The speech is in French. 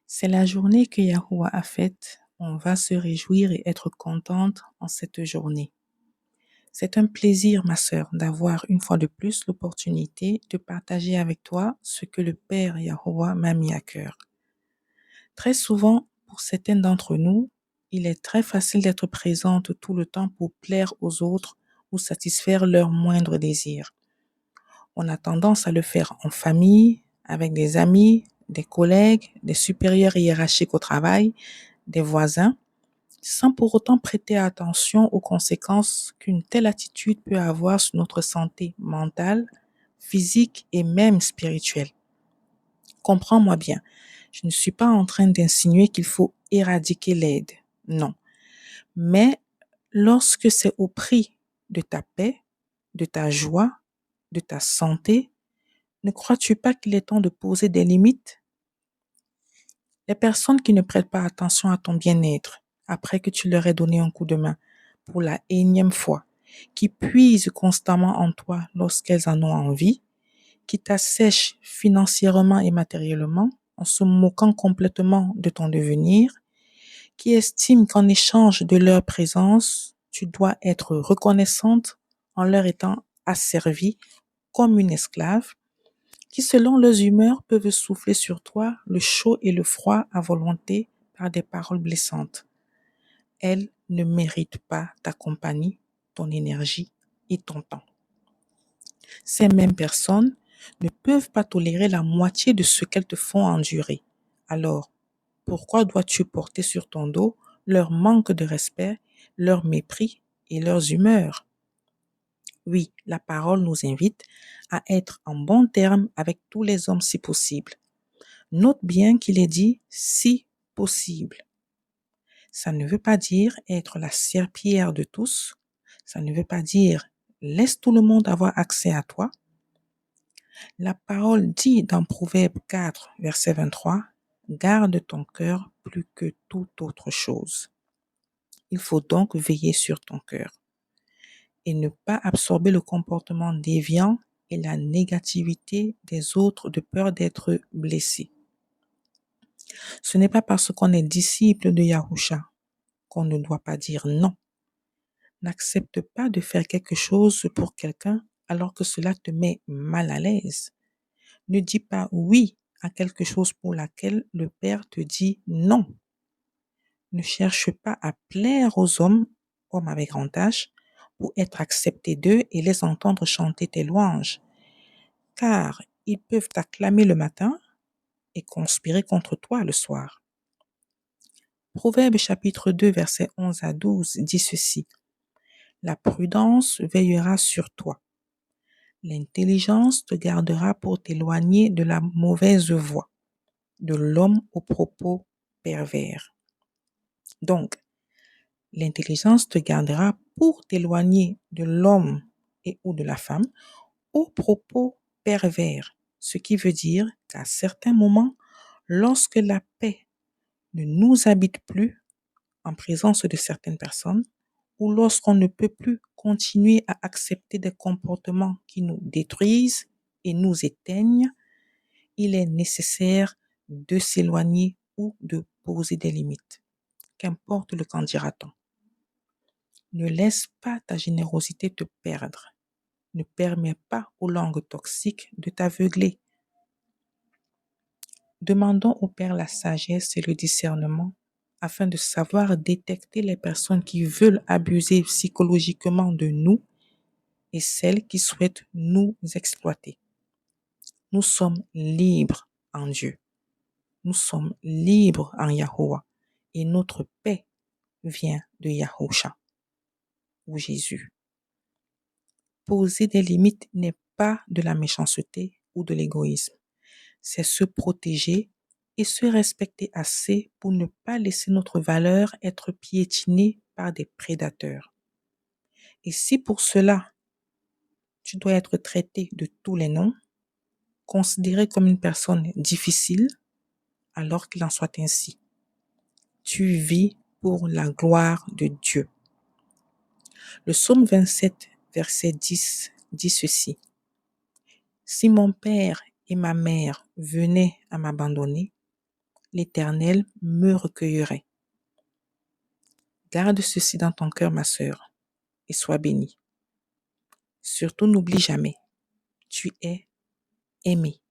C'est la journée que Yahuwah a faite. On va se réjouir et être contente en cette journée. C'est un plaisir, ma sœur, d'avoir une fois de plus l'opportunité de partager avec toi ce que le Père Yahuwah m'a mis à cœur. Très souvent, pour certains d'entre nous, il est très facile d'être présente tout le temps pour plaire aux autres ou satisfaire leurs moindres désirs. On a tendance à le faire en famille, avec des amis, des collègues, des supérieurs hiérarchiques au travail, des voisins, sans pour autant prêter attention aux conséquences qu'une telle attitude peut avoir sur notre santé mentale, physique et même spirituelle. Comprends-moi bien, je ne suis pas en train d'insinuer qu'il faut éradiquer l'aide, non. Mais lorsque c'est au prix de ta paix, de ta joie, de ta santé, ne crois-tu pas qu'il est temps de poser des limites? Les personnes qui ne prêtent pas attention à ton bien-être, après que tu leur aies donné un coup de main pour la énième fois, qui puisent constamment en toi lorsqu'elles en ont envie, qui t'assèchent financièrement et matériellement en se moquant complètement de ton devenir, qui estiment qu'en échange de leur présence, tu dois être reconnaissante en leur étant asservie comme une esclave, qui selon leurs humeurs peuvent souffler sur toi le chaud et le froid à volonté par des paroles blessantes. Elles ne méritent pas ta compagnie, ton énergie et ton temps. Ces mêmes personnes ne peuvent pas tolérer la moitié de ce qu'elles te font endurer. Alors, pourquoi dois-tu porter sur ton dos leur manque de respect, leur mépris et leurs humeurs? Oui, la parole nous invite à être en bon terme avec tous les hommes si possible. Note bien qu'il est dit si possible. Ça ne veut pas dire être la serpillière de tous. Ça ne veut pas dire laisse tout le monde avoir accès à toi. La parole dit dans Proverbe 4, verset 23, garde ton cœur plus que toute autre chose. Il faut donc veiller sur ton cœur et ne pas absorber le comportement déviant et la négativité des autres de peur d'être blessé. Ce n'est pas parce qu'on est disciple de Yahusha qu'on ne doit pas dire non. N'accepte pas de faire quelque chose pour quelqu'un alors que cela te met mal à l'aise. Ne dis pas oui à quelque chose pour laquelle le Père te dit non. Ne cherche pas à plaire aux hommes avec grand H, pour être accepté d'eux et les entendre chanter tes louanges, car ils peuvent t'acclamer le matin et conspirer contre toi le soir. Proverbe chapitre 2, versets 11 à 12 dit ceci. La prudence veillera sur toi. L'intelligence te gardera pour t'éloigner de la mauvaise voie, de l'homme aux propos pervers. Donc, l'intelligence te gardera pour t'éloigner de l'homme et ou de la femme aux propos pervers, ce qui veut dire qu'à certains moments, lorsque la paix ne nous habite plus en présence de certaines personnes, ou lorsqu'on ne peut plus continuer à accepter des comportements qui nous détruisent et nous éteignent, il est nécessaire de s'éloigner ou de poser des limites. Qu'importe le qu'en dira-t-on. Ne laisse pas ta générosité te perdre. Ne permets pas aux langues toxiques de t'aveugler. Demandons au Père la sagesse et le discernement afin de savoir détecter les personnes qui veulent abuser psychologiquement de nous et celles qui souhaitent nous exploiter. Nous sommes libres en Dieu. Nous sommes libres en Yahuwah et notre paix vient de Yahusha ou Jésus. Poser des limites n'est pas de la méchanceté ou de l'égoïsme. C'est se protéger et se respecter assez pour ne pas laisser notre valeur être piétinée par des prédateurs. Et si pour cela, tu dois être traité de tous les noms, considéré comme une personne difficile, alors qu'il en soit ainsi. Tu vis pour la gloire de Dieu. Le psaume 27, verset 10 dit ceci. Si mon père et ma mère venaient à m'abandonner, l'Éternel me recueillerait. Garde ceci dans ton cœur, ma sœur, et sois bénie. Surtout, n'oublie jamais, tu es aimée.